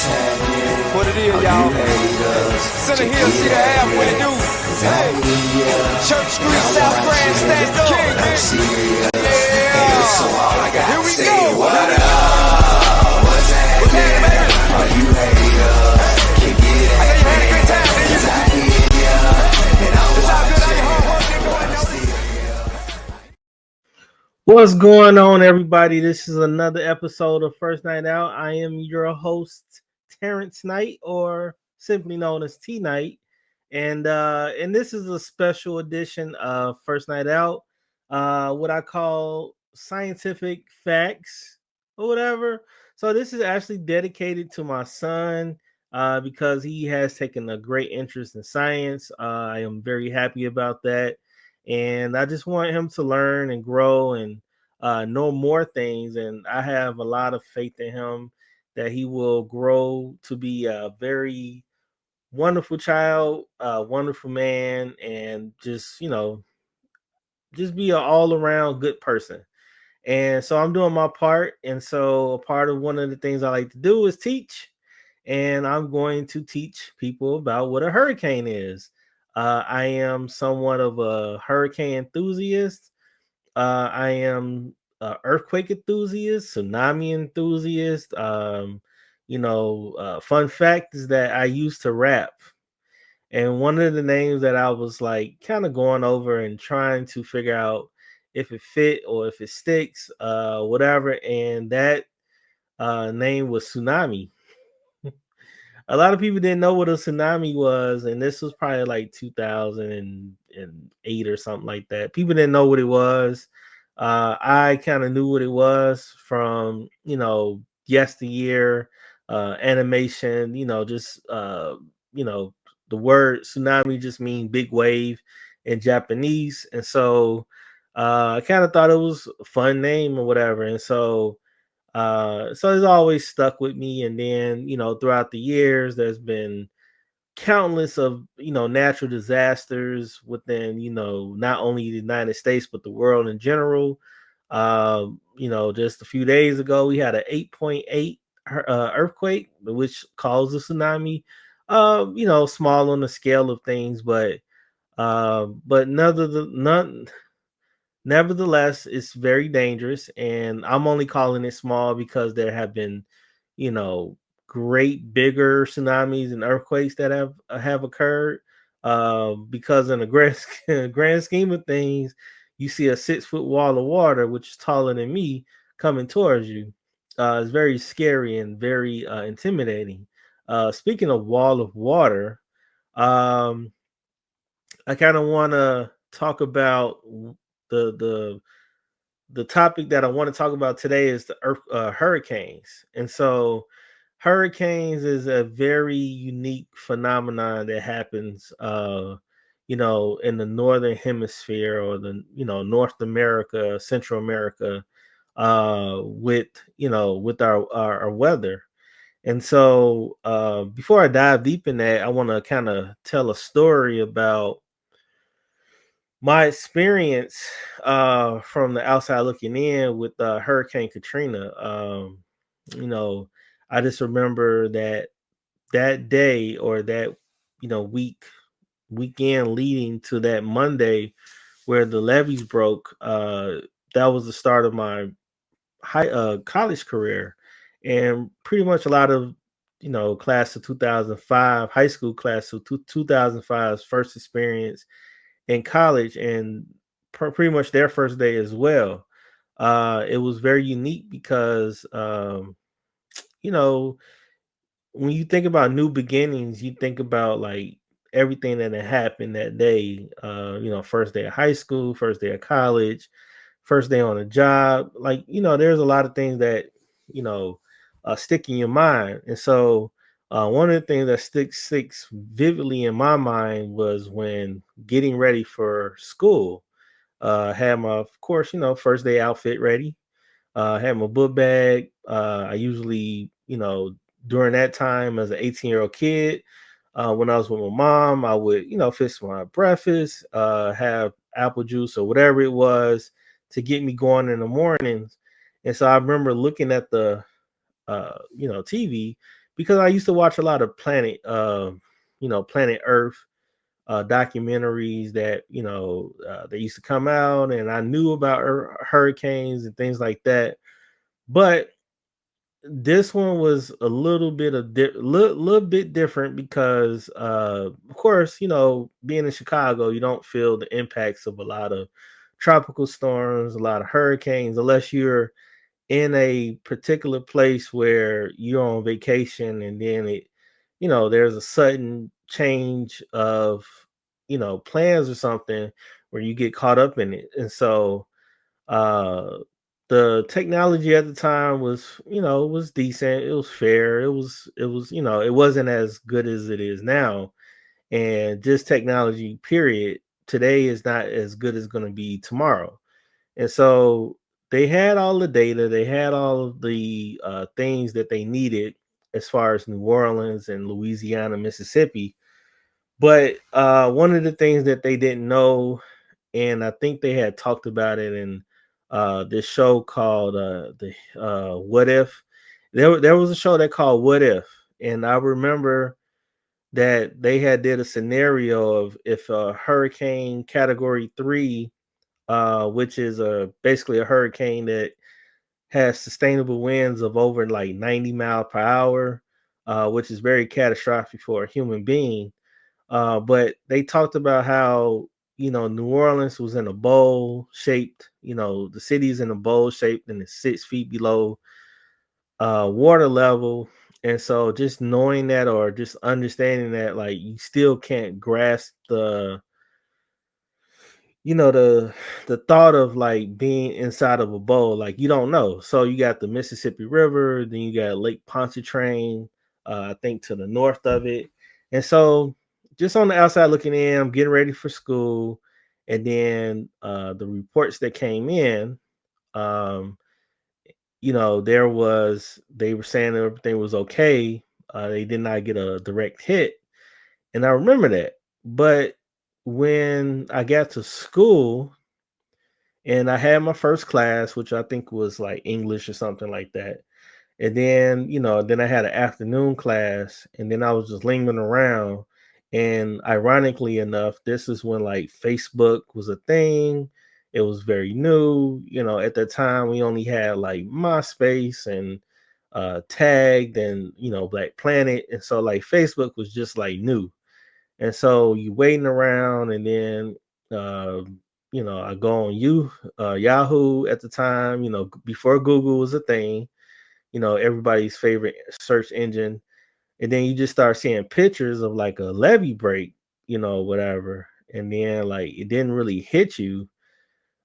What it is, y'all. Center Hill, see the half, what it do? Hey, Church Street, South Grand, stand up. Yeah, here we go. What up? What's happening, baby? Are you haters? Can get it. I know you had a great time, didn't you? It's all good, all your hard work didn't go unnoticed. What's going on, everybody? This is another episode of First Night Out. I am your host, Terrence Knight, or simply known as T Knight, and this is a special edition of First Night Out, what I call scientific facts or whatever. So this is actually dedicated to my son because he has taken a great interest in science. I am very happy about that, and I just want him to learn and grow and know more things. And I have a lot of faith in him that he will grow to be a very wonderful child, a wonderful man, and just just be an all around good person. And so I'm doing my part. And so a part of one of the things I like to do is teach. And I'm going to teach people about what a hurricane is. I am somewhat of a hurricane enthusiast. I am an earthquake enthusiast, tsunami enthusiast. Fun fact is that I used to rap. And one of the names that I was like kind of going over and trying to figure out if it fit or if it sticks, whatever. And that name was Tsunami. A lot of people didn't know what a tsunami was, and this was probably like 2008 or something like that. People didn't know what it was. I kind of knew what it was from yesteryear animation. The word tsunami just means big wave in Japanese, and so I kind of thought it was a fun name or whatever, and so it's always stuck with me. And then, throughout the years, there's been countless of, natural disasters within, not only the United States, but the world in general. Just a few days ago, we had an 8.8 earthquake, which caused a tsunami. Small on the scale of things, but nevertheless, it's very dangerous, and I'm only calling it small because there have been, you know, great bigger tsunamis and earthquakes that have occurred. Because in the grand scheme of things, you see a 6 foot wall of water, which is taller than me, coming towards you. It's very scary and very intimidating. Speaking of wall of water, um, I kind of want to talk about the the the topic that I want to talk about today is the hurricanes. And so hurricanes is a very unique phenomenon that happens in the northern hemisphere, or North America, Central America, with our weather. And so before I dive deep in that, I want to kind of tell a story about my experience from the outside looking in with Hurricane Katrina. You know, I just remember that day, or that weekend leading to that Monday where the levees broke. That was the start of my college career, and pretty much a lot of class of 2005, high school class of 2005's first experience in college, and pretty much their first day as well. It was very unique because, you know, when you think about new beginnings, you think about like everything that had happened that day. First day of high school, first day of college, first day on a job. Like, there's a lot of things that, you know, stick in your mind. And so one of the things that sticks vividly in my mind was when getting ready for school. Had my, of course, first day outfit ready. Had my book bag. I usually, during that time as an 18-year-old kid, when I was with my mom, I would, fix my breakfast, have apple juice or whatever it was to get me going in the mornings. And so I remember looking at the, TV, because I used to watch a lot of Planet Earth documentaries that they used to come out, and I knew about hurricanes and things like that. But this one was a little bit little bit different because, of course, being in Chicago, you don't feel the impacts of a lot of tropical storms, a lot of hurricanes, unless you're in a particular place where you're on vacation, and then there's a sudden change of plans or something where you get caught up in it. And so uh the technology at the time was decent, it was fair, it was it wasn't as good as it is now. And just technology period today is not as good as going to be tomorrow. And so they had all the data, they had all of the things that they needed as far as New Orleans and Louisiana, Mississippi. But one of the things that they didn't know, and I think they had talked about it in this show called the What If. There was a show that called What If, and I remember that they had did a scenario of if a hurricane category 3, which is basically a hurricane that has sustainable winds of over like 90 miles per hour, which is very catastrophic for a human being. But they talked about how New Orleans was in a bowl shaped. The city's in a bowl shaped and it's 6 feet below water level. And so just knowing that, or just understanding that, like, you still can't grasp the thought of like being inside of a bowl. Like, you don't know. So you got the Mississippi River, then you got Lake Pontchartrain, I think to the north of it. And so just on the outside looking in, I'm getting ready for school. And then the reports that came in, um they were saying everything was okay. They did not get a direct hit. And I remember that. But when I got to school and I had my first class, which I think was like English or something like that. And then, then I had an afternoon class, and then I was just lingering around. And ironically enough, this is when like Facebook was a thing. It was very new. At that time we only had like MySpace and Tagged and Black Planet. And so like Facebook was just like new. And so you waiting around, and then I go on Yahoo at the time, before Google was a thing, everybody's favorite search engine. And then you just start seeing pictures of like a levee break, whatever. And then like it didn't really hit you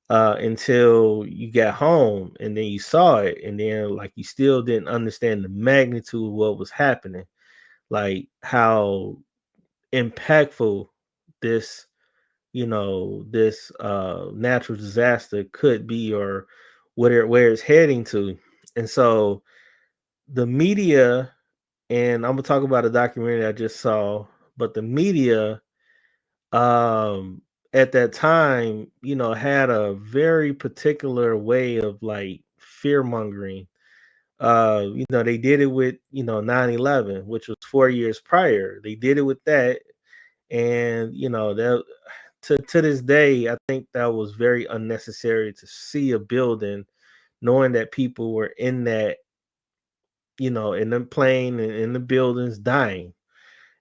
until you got home, and then you saw it, and then like you still didn't understand the magnitude of what was happening, like how impactful this this natural disaster could be, or where it's heading to. And so the media, and I'm gonna talk about a documentary I just saw, but the media at that time, had a very particular way of like fear mongering. They did it with 9/11, which was 4 years prior. They did it with that. And that, to this day, I think that was very unnecessary, to see a building knowing that people were in that, in the plane and in the buildings dying.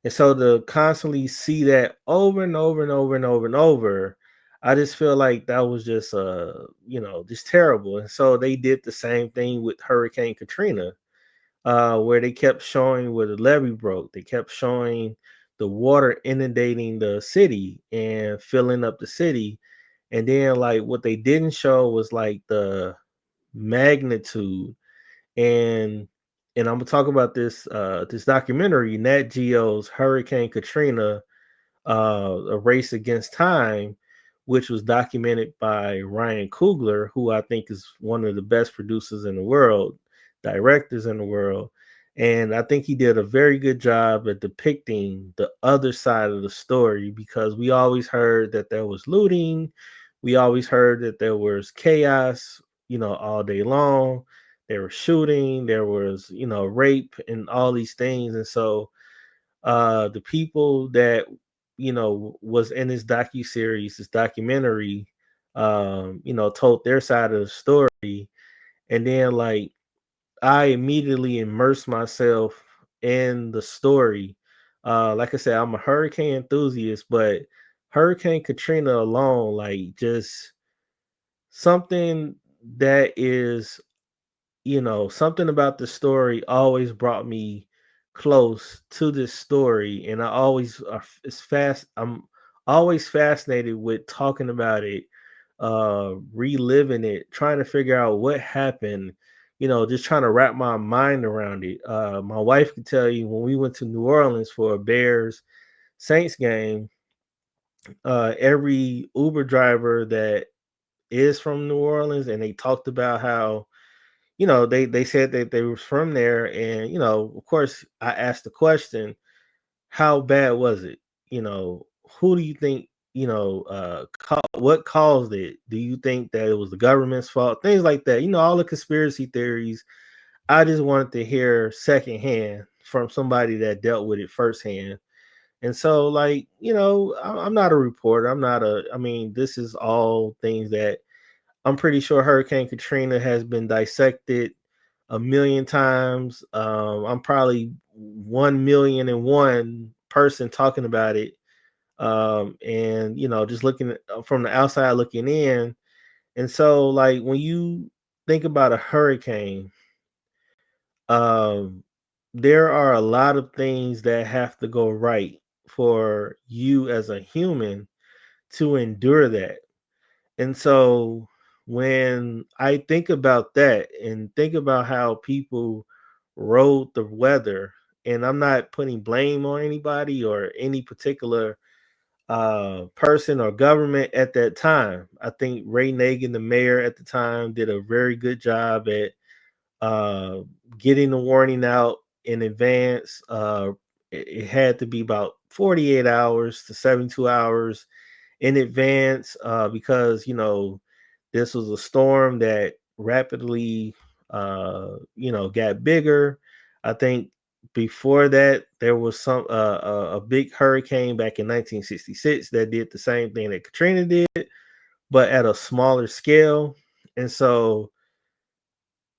And so to constantly see that over and over and over and over and over, I just feel like that was just just terrible. And so they did the same thing with Hurricane Katrina, where they kept showing where the levee broke. They kept showing the water inundating the city and filling up the city. And then like what they didn't show was like the magnitude. and and I'm gonna talk about this documentary, Nat Geo's Hurricane Katrina, A Race Against Time, which was documented by Ryan Coogler, who I think is one of the best producers in the world, directors in the world. And I think he did a very good job at depicting the other side of the story, because we always heard that there was looting. We always heard that there was chaos, all day long. there was shooting, there was, rape and all these things. And so the people that, was in this docu-series, this documentary, told their side of the story. And then like I immediately immersed myself in the story. Like I said, I'm a hurricane enthusiast, but Hurricane Katrina alone, like just something that is, something about the story always brought me close to this story. And I always, it's fast. I'm always fascinated with talking about it, reliving it, trying to figure out what happened, just trying to wrap my mind around it. My wife could tell you when we went to New Orleans for a Bears Saints game, every Uber driver that is from New Orleans, and they talked about how, they said that they were from there. And, of course, I asked the question, how bad was it? Who do you think, what caused it? Do you think that it was the government's fault? Things like that. All the conspiracy theories. I just wanted to hear secondhand from somebody that dealt with it firsthand. And so, like, I'm not a reporter. I mean, this is all things that I'm pretty sure Hurricane Katrina has been dissected a million times. I'm probably 1,000,001 person talking about it. And just looking from the outside looking in. And so, like, when you think about a hurricane, um, there are a lot of things that have to go right for you as a human to endure that. And so when I think about that and think about how people rode the weather, and I'm not putting blame on anybody or any particular person or government at that time. I think Ray Nagin, the mayor at the time, did a very good job at uh, getting the warning out in advance. It had to be about 48 hours to 72 hours in advance, because this was a storm that rapidly got bigger. I think before that there was a big hurricane back in 1966 that did the same thing that Katrina did, but at a smaller scale. And so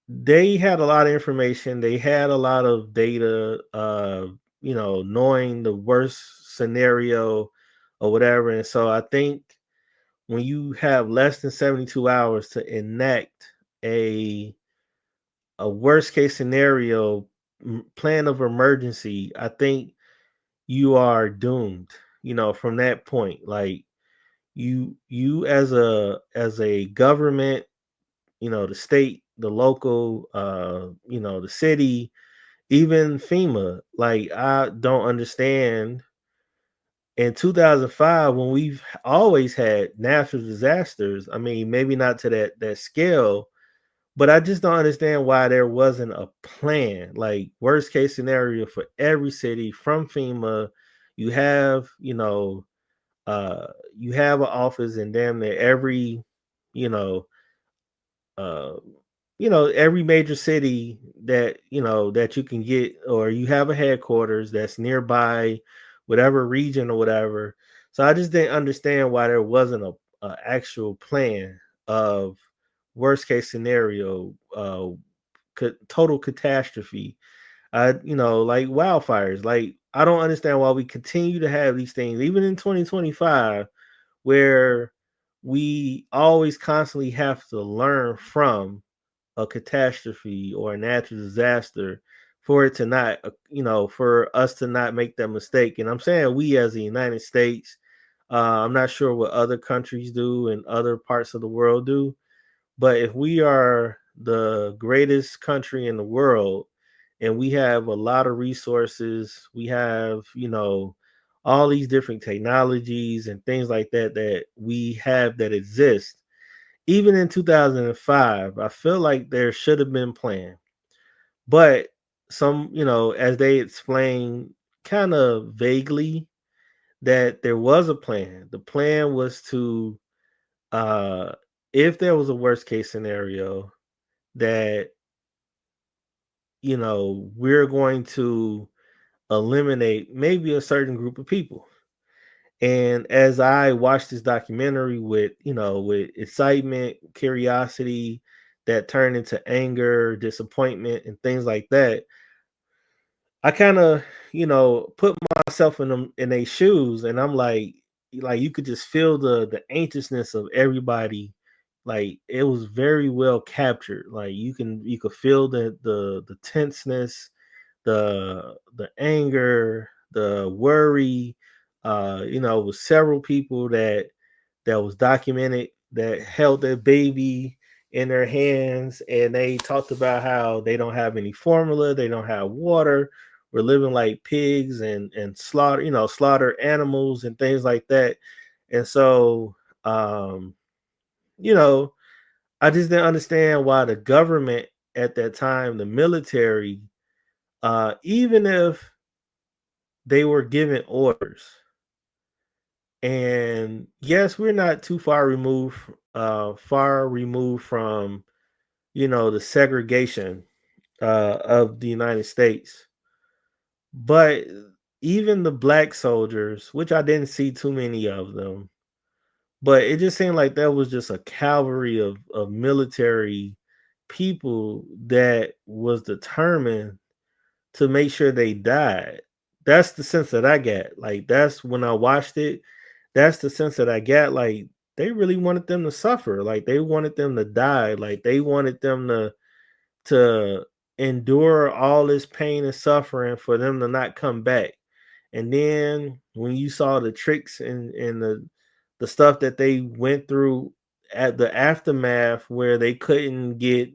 they had a lot of information, they had a lot of data, knowing the worst scenario or whatever. And so I think when you have less than 72 hours to enact a worst case scenario plan of emergency, I think you are doomed. From that point, like you as a government, the state, the local, the city, even FEMA. Like, I don't understand. In 2005, when we've always had natural disasters, I mean, maybe not to that scale, but I just don't understand why there wasn't a plan, like worst case scenario for every city from FEMA. You have, you have an office in damn near every, you know, uh, every major city that that you can get, or you have a headquarters that's nearby, whatever region or whatever. So I just didn't understand why there wasn't a actual plan of worst case scenario, total catastrophe. Like wildfires. Like, I don't understand why we continue to have these things even in 2025, where we always constantly have to learn from a catastrophe or a natural disaster for it to not, for us to not make that mistake. And I'm saying we as the United States, I'm not sure what other countries do and other parts of the world do, but if we are the greatest country in the world and we have a lot of resources, we have, all these different technologies and things like that that we have that exist. Even in 2005, I feel like there should have been plan. But some, as they explain kind of vaguely, that there was a plan. The plan was to, uh if there was a worst case scenario, that we're going to eliminate maybe a certain group of people. And as I watched this documentary with excitement, curiosity that turned into anger, disappointment, and things like that, I kind of, put myself in them in their shoes, and I'm like you could just feel the anxiousness of everybody. Like it was very well captured. Like you could feel the tenseness, the anger, the worry. It was several people that was documented that held their baby in their hands, and they talked about how they don't have any formula, they don't have water, we're living like pigs and slaughter animals and things like that. And so um you know I just didn't understand why the government at that time, the military, even if they were given orders, and yes, we're not too far removed from the segregation of the United States. But even the black soldiers, which I didn't see too many of them, but it just seemed like there was just a cavalry of military people that was determined to make sure they died. That's the sense that I get. Like that's when I watched it. That's the sense that I get. Like they really wanted them to suffer. Like they wanted them to die. Like they wanted them to endure all this pain and suffering for them to not come back. And then when you saw the tricks and the stuff that they went through at the aftermath where they couldn't get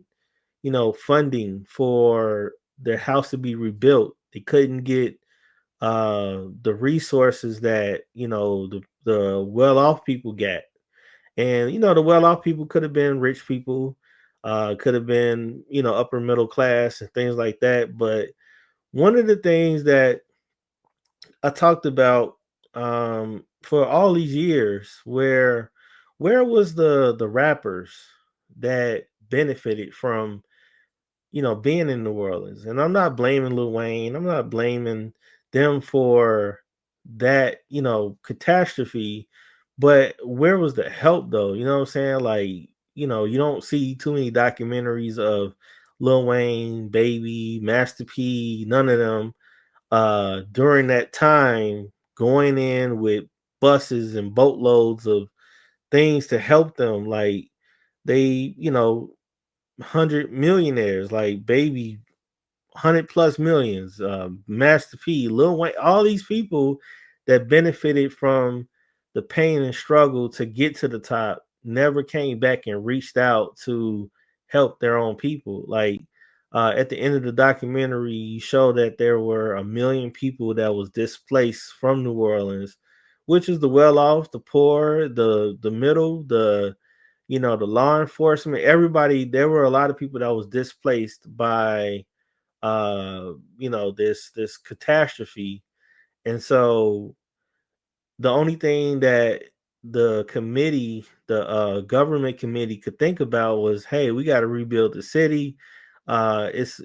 funding for their house to be rebuilt, they couldn't get the resources that the well-off people got. And the well-off people could have been rich people, could have been upper middle class and things like that. But one of the things that I talked about for all these years, where was the rappers that benefited from being in New Orleans? And I'm not blaming Lil Wayne. I'm not blaming them for that, catastrophe. But where was the help though? You know what I'm saying? Like, you don't see too many documentaries of Lil Wayne, Baby, Master P, none of them during that time going in with buses and boatloads of things to help them. Like they, 100 millionaires like Baby, 100 plus millions, Master P, Lil Wayne, all these people that benefited from the pain and struggle to get to the top never came back and reached out to help their own people. Like at the end of the documentary, you show that there were 1 million people that was displaced from New Orleans, which is the well off, the poor, the middle, the law enforcement, everybody. There were a lot of people that was displaced by this catastrophe. And so the only thing that the government committee could think about was, hey, we got to rebuild the city. It's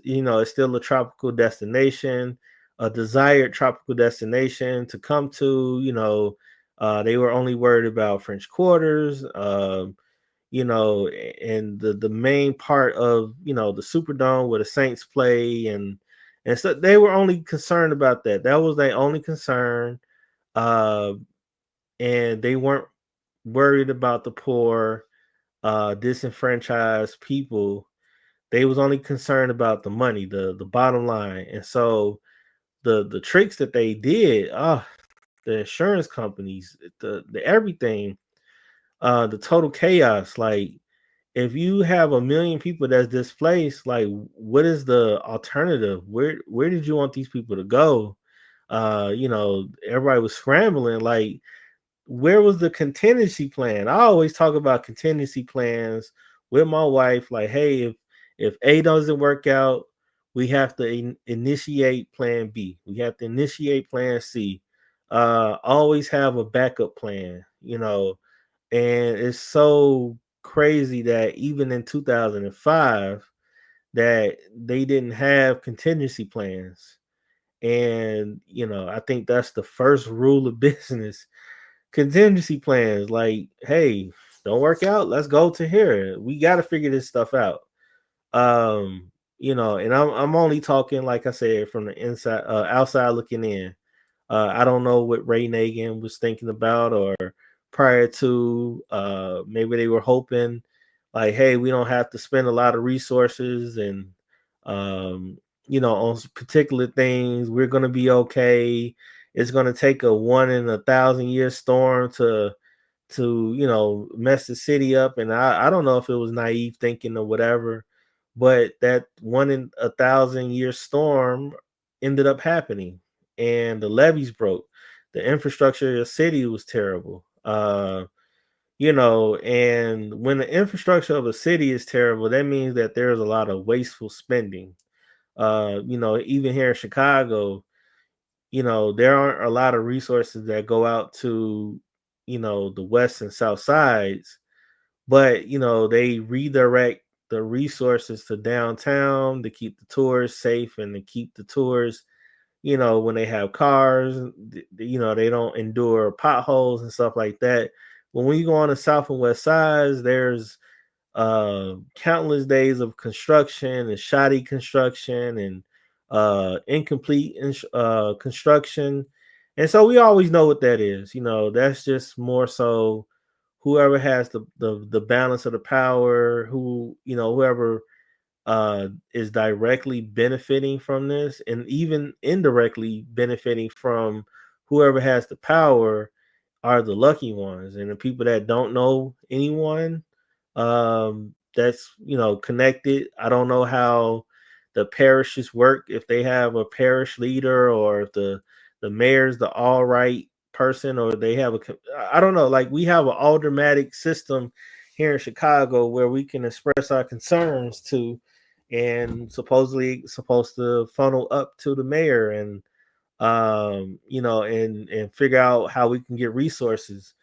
still a tropical destination, a desired tropical destination to come to. They were only worried about French quarters. And the main part of the Superdome where the Saints play, and so they were only concerned about that. That was their only concern, uh, and they weren't worried about the poor, disenfranchised people. They was only concerned about the money, the bottom line. And so the tricks that they did, the insurance companies, the everything, the total chaos, like if you have 1 million people that's displaced, like what is the alternative? Where did you want these people to go? Everybody was scrambling. Like, where was the contingency plan? I always talk about contingency plans with my wife. Like, hey, if A doesn't work out, we have to initiate plan B. We have to initiate plan C. Always have a backup plan, and it's so crazy that even in 2005 that they didn't have contingency plans. And, I think that's the first rule of business. Contingency plans, like, hey, don't work out, let's go to here. We got to figure this stuff out. Um, and I'm only talking, like I said, from the inside, outside looking in. I don't know what Ray Nagin was thinking about, or prior to, maybe they were hoping, like, hey, we don't have to spend a lot of resources, and on particular things, we're gonna be okay. It's gonna take a 1 in 1,000 year storm to mess the city up. And I don't know if it was naive thinking or whatever, but that 1 in 1,000 year storm ended up happening, and the levees broke. The infrastructure of the city was terrible. And when the infrastructure of a city is terrible, that means that there's a lot of wasteful spending. Even here in Chicago, there aren't a lot of resources that go out to, the west and south sides, but they redirect the resources to downtown to keep the tourists safe, and to keep the tourists, when they have cars, they don't endure potholes and stuff like that. When you go on the south and west sides, there's countless days of construction and shoddy construction, and incomplete construction. And so we always know what that is. That's just more so whoever has the balance of the power, whoever is directly benefiting from this, and even indirectly benefiting from whoever has the power, are the lucky ones. And the people that don't know anyone, that's connected. I don't know how the parishes work, if they have a parish leader, or if the mayor's the all right person, or they have I don't know. Like, we have an aldermanic system here in Chicago where we can express our concerns to, and supposedly supposed to funnel up to the mayor, and and figure out how we can get resources.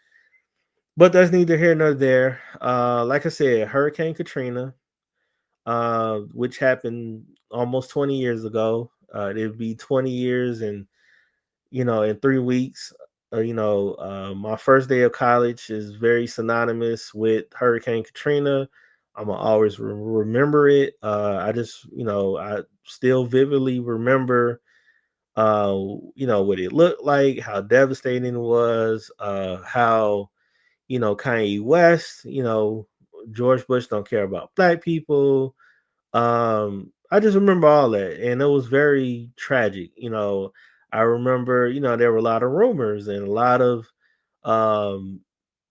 But that's neither here nor there. Like I said, Hurricane Katrina, which happened almost 20 years ago. It'd be 20 years and in 3 weeks. My first day of college is very synonymous with Hurricane Katrina. I'm gonna always remember it. I just, I still vividly remember, what it looked like, how devastating it was, how, Kanye West, George Bush don't care about black people. I just remember all that, and it was very tragic. I remember, there were a lot of rumors and a lot of, um,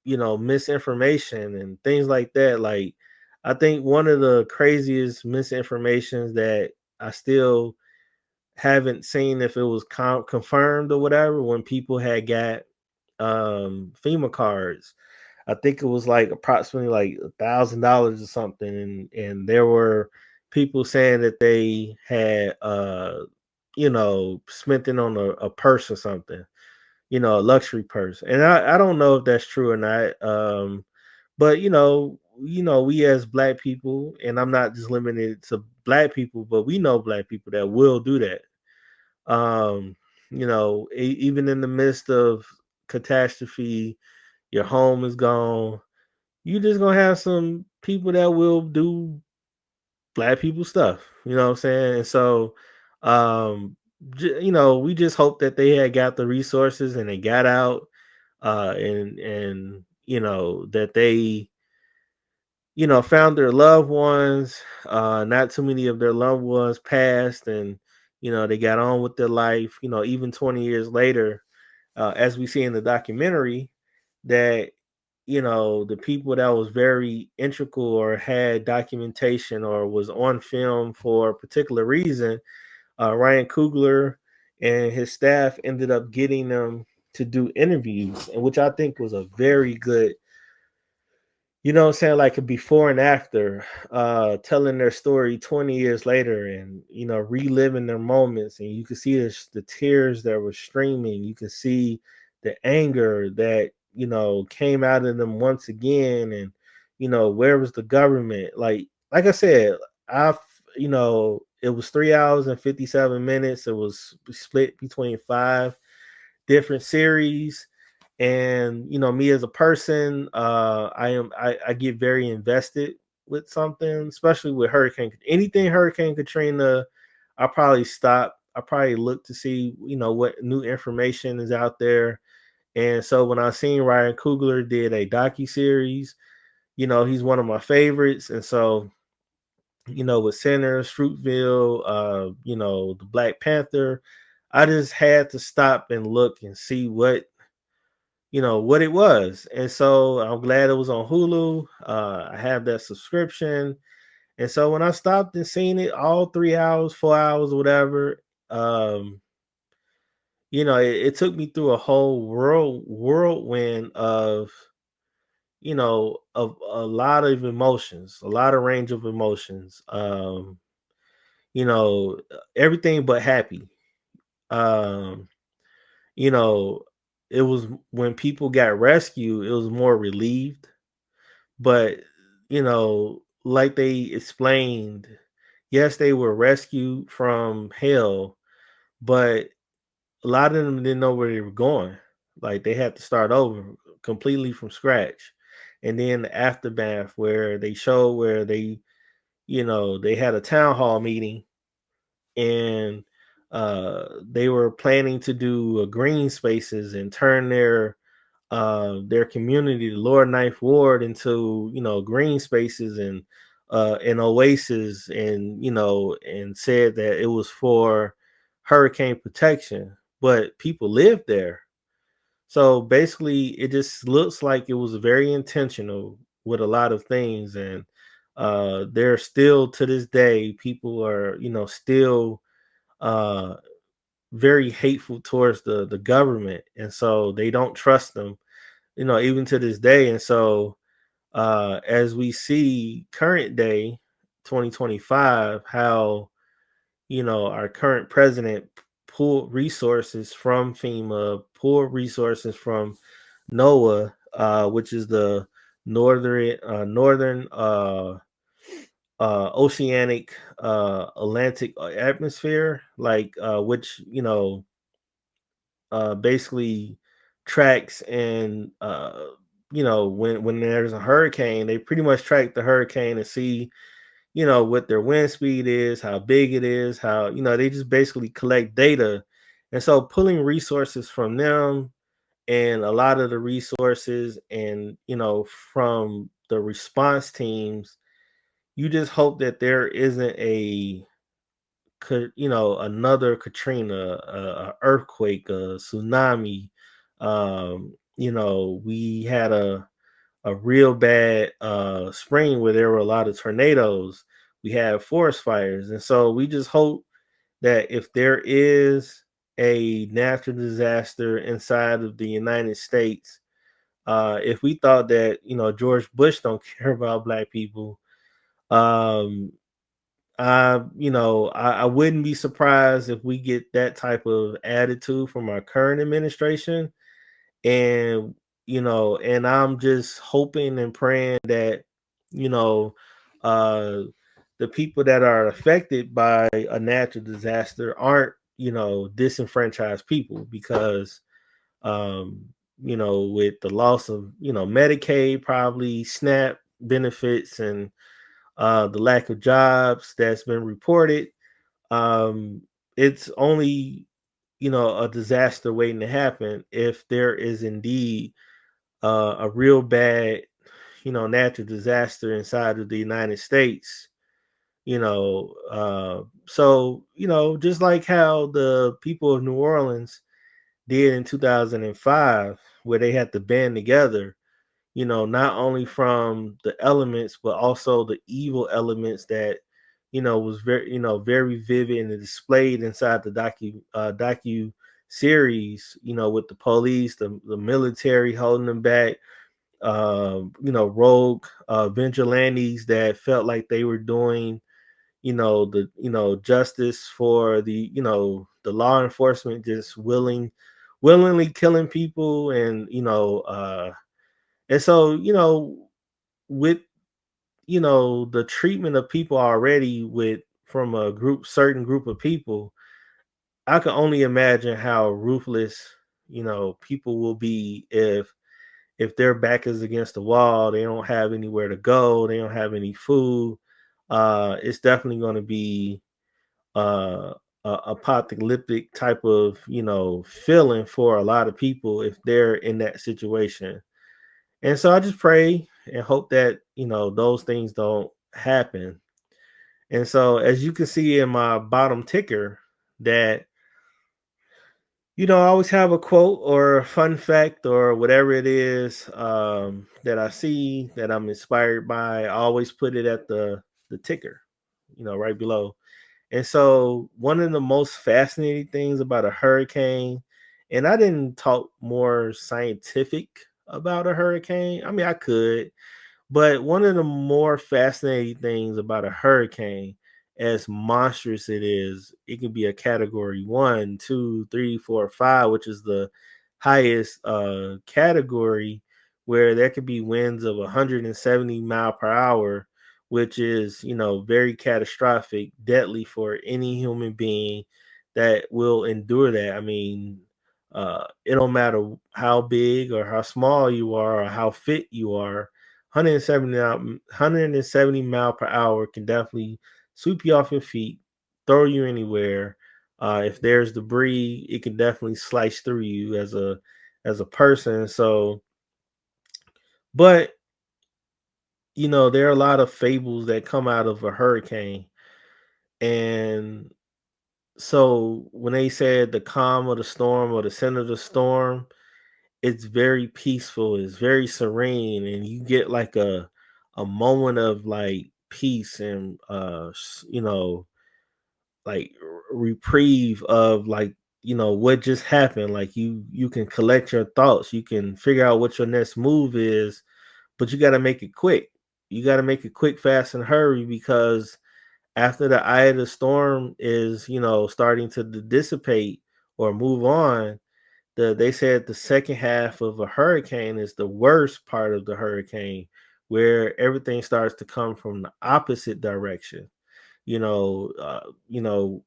misinformation and things like that. Like, I think one of the craziest misinformations that I still haven't seen if it was confirmed or whatever, when people had got FEMA cards. I think it was like approximately like $1,000 or something, and there were people saying that they had spent it on a purse or something, a luxury purse. And I don't know if that's true or not. But we as black people, and I'm not just limited to black people, but we know black people that will do that. Um, even in the midst of catastrophe, your home is gone. You just gonna have some people that will do black people stuff. You know what I'm saying? And so, um, we just hope that they had got the resources and they got out, and that they found their loved ones. Not too many of their loved ones passed, and they got on with their life. Even 20 years later, as we see in the documentary, that the people that was very integral or had documentation or was on film for a particular reason, Ryan Coogler and his staff ended up getting them to do interviews, and which I think was a very good, what I'm saying, like a before and after, telling their story 20 years later, and reliving their moments. And you can see the tears that were streaming. You can see the anger that came out of them once again. And where was the government? Like I said, I it was 3 hours and 57 minutes. It was split between five different series. And me as a person, I get very invested with something, especially with Hurricane Katrina. I probably look to see what new information is out there. And so when I seen Ryan Coogler did a docu series, he's one of my favorites. And so with Sinners, Fruitville, the Black Panther, I just had to stop and look and see what it was. And so I'm glad it was on Hulu. I have that subscription. And so when I stopped and seen it, all 3 hours, 4 hours, whatever, it took me through a whole whirlwind of a lot of emotions, a lot of range of emotions. You know, everything but happy. Um, you know, it was when people got rescued, it was more relieved. But, like they explained, yes, they were rescued from hell, but a lot of them didn't know where they were going. Like they had to start over completely from scratch. And then the aftermath where they showed where they had a town hall meeting, and they were planning to do green spaces and turn their community, the Lower Ninth Ward, into green spaces and an oasis, and and said that it was for hurricane protection, but people lived there. So basically, it just looks like it was very intentional with a lot of things, and there still to this day people are still uh, very hateful towards the government, and so they don't trust them, even to this day. And so as we see current day 2025, how our current president pulled resources from FEMA, pulled resources from NOAA, which is the northern oceanic Atlantic atmosphere, like which basically tracks, and when there's a hurricane, they pretty much track the hurricane and see what their wind speed is, how big it is, how they just basically collect data. And so pulling resources from them, and a lot of the resources, and from the response teams, you just hope that there isn't another Katrina, a earthquake, a tsunami. We had a real bad spring where there were a lot of tornadoes. We had forest fires, and so we just hope that if there is a natural disaster inside of the United States, if we thought that George Bush don't care about black people, um, I wouldn't be surprised if we get that type of attitude from our current administration. And and I'm just hoping and praying that you know uh the people that are affected by a natural disaster aren't disenfranchised people, because um with the loss of Medicaid, probably SNAP benefits, and the lack of jobs that's been reported, um it's only a disaster waiting to happen if there is indeed a real bad, natural disaster inside of the United States. So just like how the people of New Orleans did in 2005, where they had to band together, not only from the elements, but also the evil elements that was very vivid and displayed inside the docu series. With the police, the military holding them back, rogue vigilantes that felt like they were doing the justice for the law enforcement, just willingly killing people. And so with the treatment of people already with from a certain group of people, I can only imagine how ruthless, people will be if their back is against the wall, they don't have anywhere to go, they don't have any food. It's definitely going to be uh, a apocalyptic type of feeling for a lot of people if they're in that situation. And so I just pray and hope that those things don't happen. And so as you can see in my bottom ticker, that I always have a quote or a fun fact or whatever it is that I see that I'm inspired by. I always put it at the ticker, right below. And so, one of the most fascinating things about a hurricane, and I didn't talk more scientific about a hurricane. I mean, I could, but one of the more fascinating things about a hurricane, as monstrous it is, it can be a category one, two, three, four, five, which is the highest category, where there could be winds of 170 mile per hour, which is, very catastrophic, deadly for any human being that will endure that. I mean, it don't matter how big or how small you are or how fit you are. 170 mile per hour can definitely sweep you off your feet, throw you anywhere. If there's debris, it can definitely slice through you as a person. So, but there are a lot of fables that come out of a hurricane, and so when they said the calm of the storm or the center of the storm, it's very peaceful, it's very serene, and you get like a moment of like peace and like reprieve of like what just happened. Like you can collect your thoughts, you can figure out what your next move is, but you got to make it quick. You got to make it quick, fast, and hurry, because after the eye of the storm is starting to dissipate or move on, they said the second half of a hurricane is the worst part of the hurricane, where everything starts to come from the opposite direction. You know, uh, you know,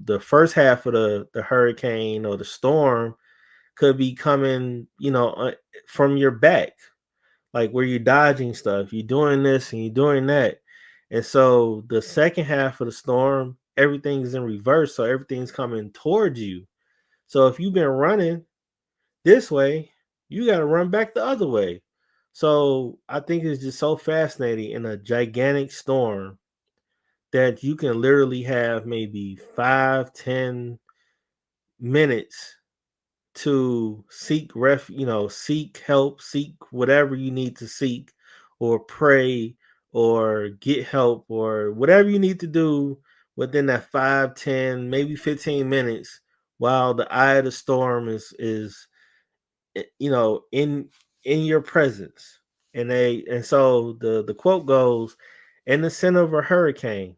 the first half of the hurricane or the storm could be coming, from your back, like where you're dodging stuff, you're doing this and you're doing that. And so the second half of the storm, everything's in reverse, so everything's coming towards you. So if you've been running this way, you got to run back the other way. So I think it's just so fascinating in a gigantic storm that you can literally have maybe 5-10 minutes to seek help, seek whatever you need to seek, or pray, or get help, or whatever you need to do within that 5, 10, maybe 15 minutes, while the eye of the storm is in your presence. And so the quote goes, in the center of a hurricane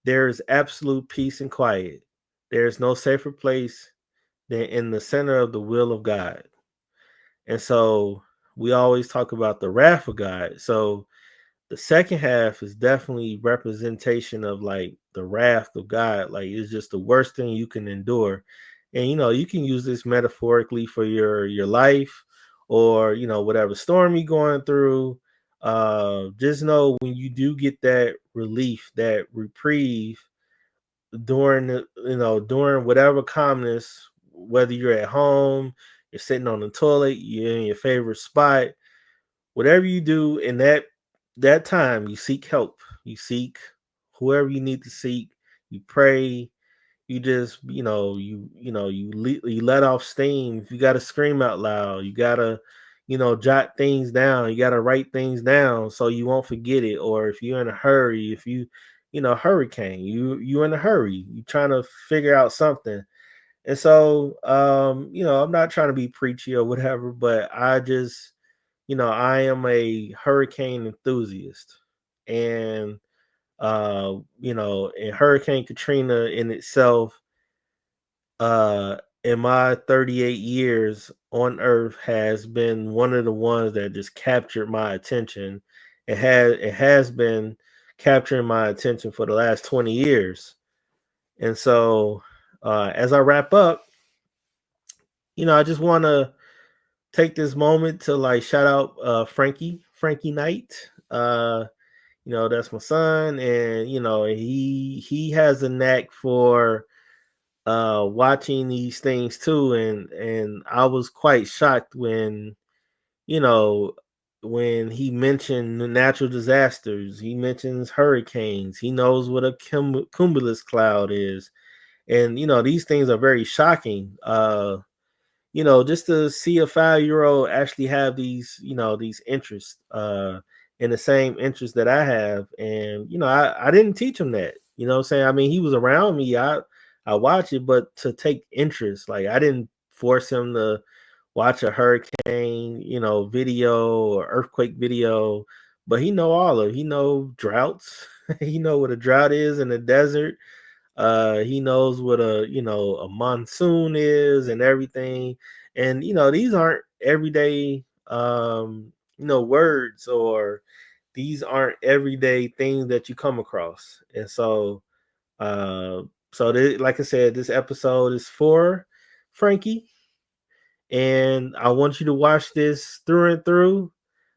there is absolute peace and quiet. There is no safer place than in the center of the will of God. And so we always talk about the wrath of God. So the second half is definitely representation of like the wrath of God. Like it's just the worst thing you can endure. And you can use this metaphorically for your life, or whatever storm you're going through. Just know when you do get that relief, that reprieve during during whatever calmness, whether you're at home, you're sitting on the toilet, you're in your favorite spot, whatever you do in that time, you seek help, you seek whoever you need to seek, you pray, you just you let off steam. If you got to scream out loud, you got to jot things down, you got to write things down so you won't forget it. Or if you're in a hurry, if hurricane, you in a hurry, you trying to figure out something. And so I'm not trying to be preachy or whatever, but I just I am a hurricane enthusiast. And and Hurricane Katrina in itself, in my 38 years on Earth, has been one of the ones that just captured my attention. It has been capturing my attention for the last 20 years. And so, as I wrap up, I just want to take this moment to like shout out Frankie Knight. That's my son, and he has a knack for watching these things too, and I was quite shocked you know when he mentioned the natural disasters. He mentions hurricanes. He knows what a cumulus cloud is, and these things are very shocking. Just to see a 5-year old actually have these interests, in the same interest that I have. And, I didn't teach him that, what I'm saying? I mean, he was around me. I watch it, but to take interest, like I didn't force him to watch a hurricane, video or earthquake video, but he know droughts. He know what a drought is in the desert. He knows what a monsoon is and everything. And these aren't everyday words, or these aren't everyday things that you come across. And so like I said, this episode is for Frankie, and I want you to watch this through and through.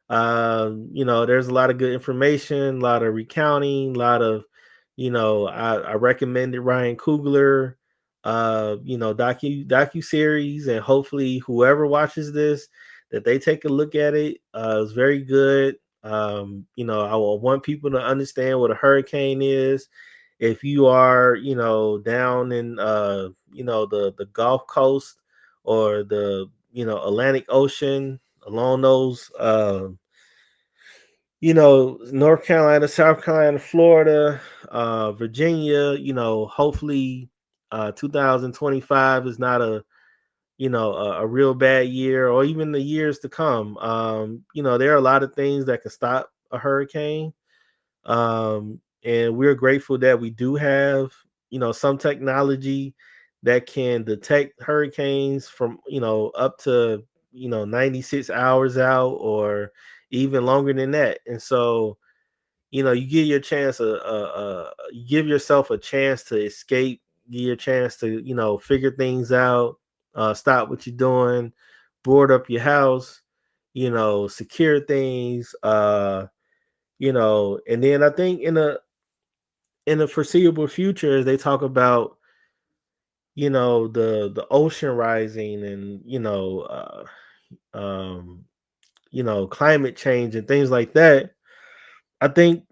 There's a lot of good information, a lot of recounting, a lot of, I recommended Ryan Coogler, docu series, and hopefully whoever watches this, that they take a look at it. It's very good. I want people to understand what a hurricane is. If you are, down in, the Gulf Coast or the, Atlantic Ocean, along those, North Carolina, South Carolina, Florida, Virginia, hopefully 2025 is not a real bad year, or even the years to come. There are a lot of things that can stop a hurricane. And we're grateful that we do have, some technology that can detect hurricanes from, up to, 96 hours out, or even longer than that. And so, you give your chance, you give yourself a chance to escape, give your chance to, figure things out, stop what you're doing, board up your house, secure things, and then I think in the foreseeable future, as they talk about, the ocean rising, and climate change and things like that, I think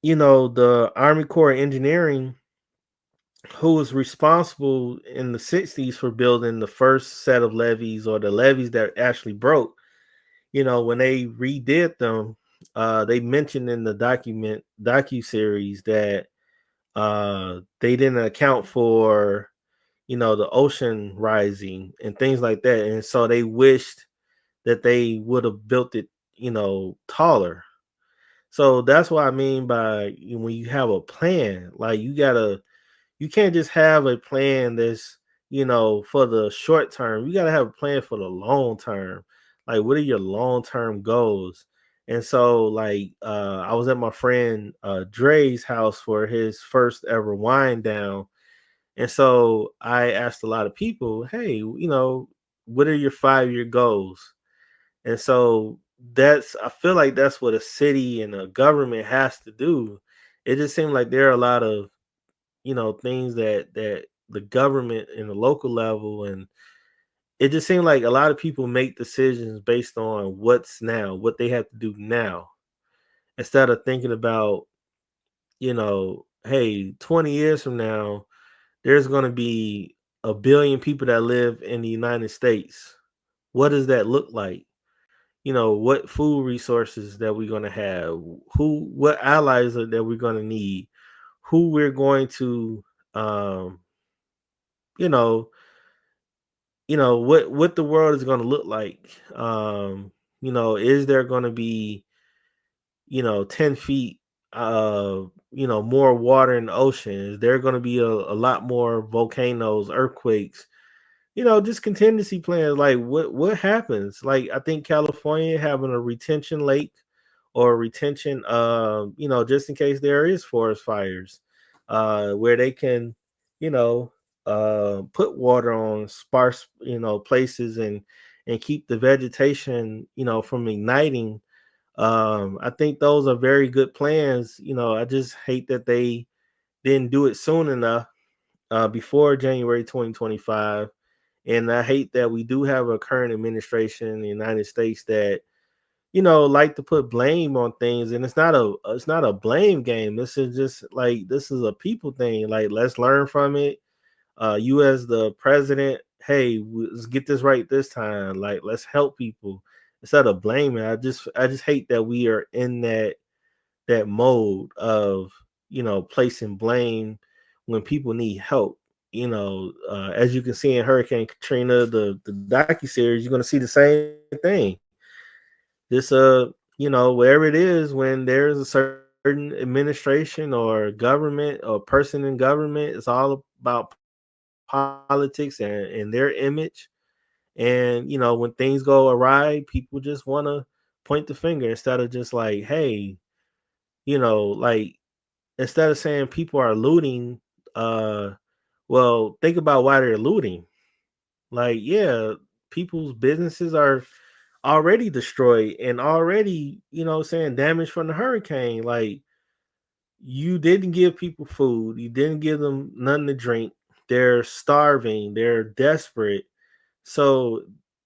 the Army Corps of Engineering, who was responsible in the 60s for building the first set of levees, or the levees that actually broke, when they redid them, they mentioned in the docu series that they didn't account for the ocean rising and things like that, and so they wished that they would have built it taller. So that's what I mean by, when you have a plan, like you can't just have a plan that's for the short term. You got to have a plan for the long term. Like, what are your long term goals? And so, like, I was at my friend Dre's house for his first ever wind down, and so I asked a lot of people, hey, what are your 5-year goals? And so I feel like that's what a city and a government has to do. It just seems like there are a lot of, things that the government and the local level, and it just seems like a lot of people make decisions based on what they have to do now, instead of thinking about, hey, 20 years from now, there's going to be a billion people that live in the United States. What does that look like? What food resources that we're going to have, what allies that we're going to need, who we're going to, um, you know, what the world is going to look like. Is there going to be, 10 feet, more water in the ocean? Is there going to be a lot more volcanoes, earthquakes? Just contingency plans. Like, what happens? Like, I think California having a retention lake or retention, just in case there is forest fires, where they can, you know, put water on sparse, places, and keep the vegetation, from igniting. I think those are very good plans. I just hate that they didn't do it soon enough, before January 2025. And I hate that we do have a current administration in the United States that, like to put blame on things, and it's not a blame game. This is just like, this is a people thing. Like, let's learn from it. You as the president, hey, let's get this right this time. Like, let's help people instead of blaming. I just hate that we are in that mode of, placing blame when people need help. As you can see in Hurricane Katrina, the docu series, you're gonna see the same thing. This wherever it is, when there's a certain administration or government or person in government, it's all about politics and their image. And when things go awry, people just want to point the finger instead of just like, hey, like, instead of saying people are looting, uh well, think about why they're looting. Like, yeah, people's businesses are already destroyed and already, saying damage from the hurricane. Like, you didn't give people food, you didn't give them nothing to drink. They're starving, they're desperate. So,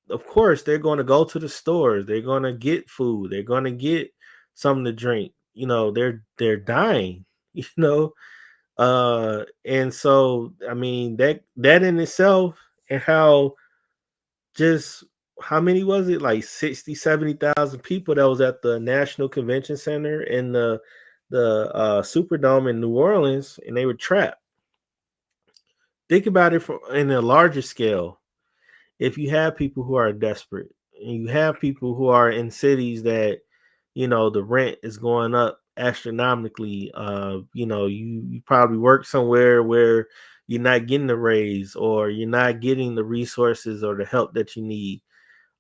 of course, they're going to go to the stores, they're going to get food, they're going to get something to drink. They're dying, you know. And so, I mean, that in itself, and how, just how many was it, like 60, 70,000 people that was at the National Convention Center in the Superdome in New Orleans, and they were trapped. Think about it in a larger scale. If you have people who are desperate, and you have people who are in cities that, the rent is going up astronomically, you probably work somewhere where you're not getting a raise, or you're not getting the resources or the help that you need.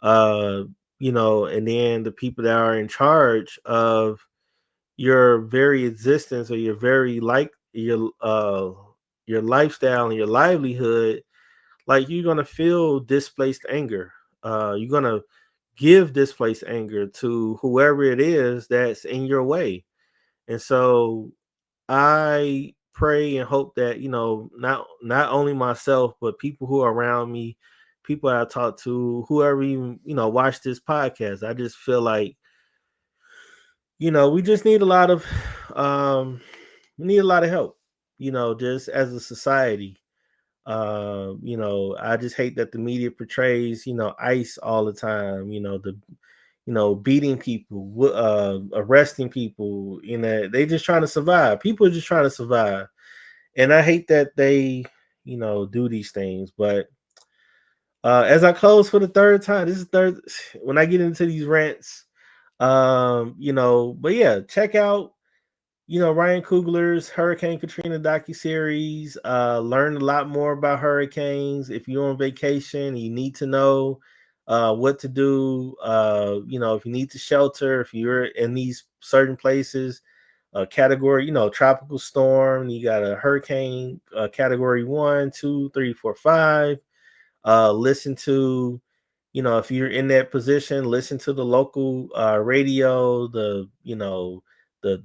uh and then the people that are in charge of your very existence, or your very, like, your lifestyle and your livelihood, like, you're gonna feel displaced anger. You're gonna give displaced anger to whoever it is that's in your way. And so, I pray and hope that, not only myself, but people who are around me, people I talk to, whoever even, watch this podcast. I just feel like, we just need a lot of um we need a lot of help, just as a society. I just hate that the media portrays, ICE all the time, beating people, arresting people. They just trying to survive. People are just trying to survive. And I hate that they, do these things. But as I close for the third time, this is third when I get into these rants. But yeah, check out, Ryan Coogler's Hurricane Katrina docuseries. Learn a lot more about hurricanes. If you're on vacation, you need to know what to do. If you need to shelter, if you're in these certain places, category, tropical storm, you got a hurricane, category 1, 2, 3, 4, 5. Listen to, if you're in that position, listen to the local radio, the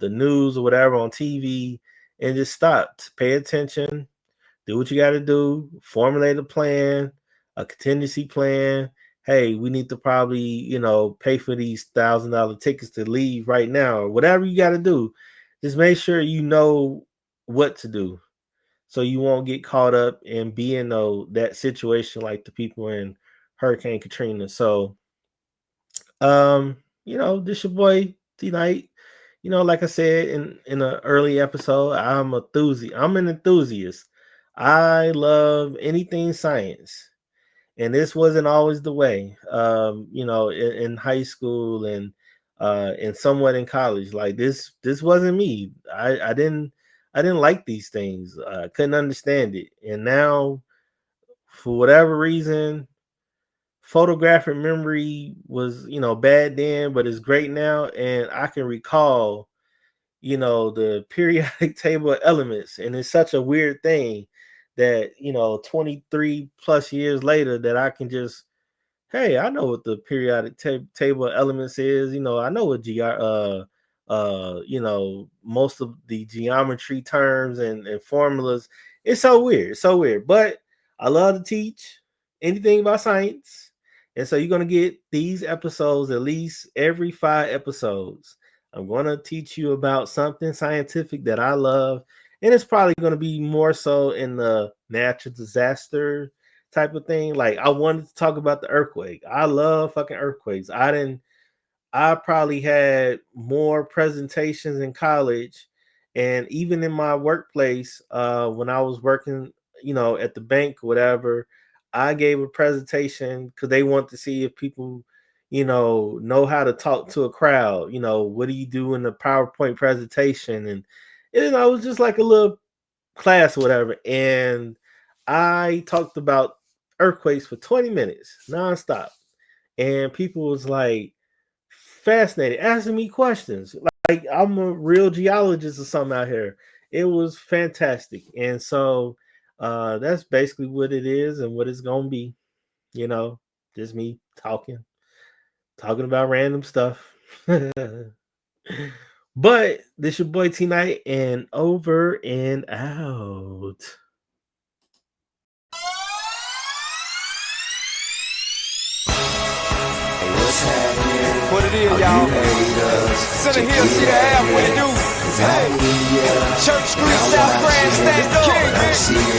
news or whatever on TV, and just stop, pay attention, do what you got to do, formulate a plan, a contingency plan. Hey, we need to probably, pay for these $1,000 tickets to leave right now, or whatever you got to do. Just make sure you know what to do, so you won't get caught up and be in that situation like the people in Hurricane Katrina. So, this your boy T Night. Like I said in an early episode, I'm an enthusiast. I love anything science, and this wasn't always the way. In high school, and somewhat in college, like, this wasn't me. I didn't like these things. Couldn't understand it, and now, for whatever reason, photographic memory was, bad then, but it's great now. And I can recall, the periodic table of elements. And it's such a weird thing that, 23 plus years later that I can just, hey, I know what the periodic table of elements is. I know what most of the geometry terms and formulas. It's so weird. It's so weird. But I love to teach anything about science. And so you're going to get these episodes at least every 5 episodes. I'm going to teach you about something scientific that I love. And it's probably going to be more so in the natural disaster type of thing. Like I wanted to talk about the earthquake. I love fucking earthquakes. I probably had more presentations in college and even in my workplace, when I was working, at the bank or whatever, I gave a presentation because they want to see if people, know how to talk to a crowd. What do you do in the PowerPoint presentation? And it was just like a little class or whatever. And I talked about earthquakes for 20 minutes nonstop. And people was like fascinated, asking me questions. Like I'm a real geologist or something out here. It was fantastic. And so that's basically what it is and what it's gonna be, just me talking about random stuff. But this your boy T Night and over and out. What it is, y'all? Center Hill, see the half, what it do? Hey, Church Street, South Grand, stand up.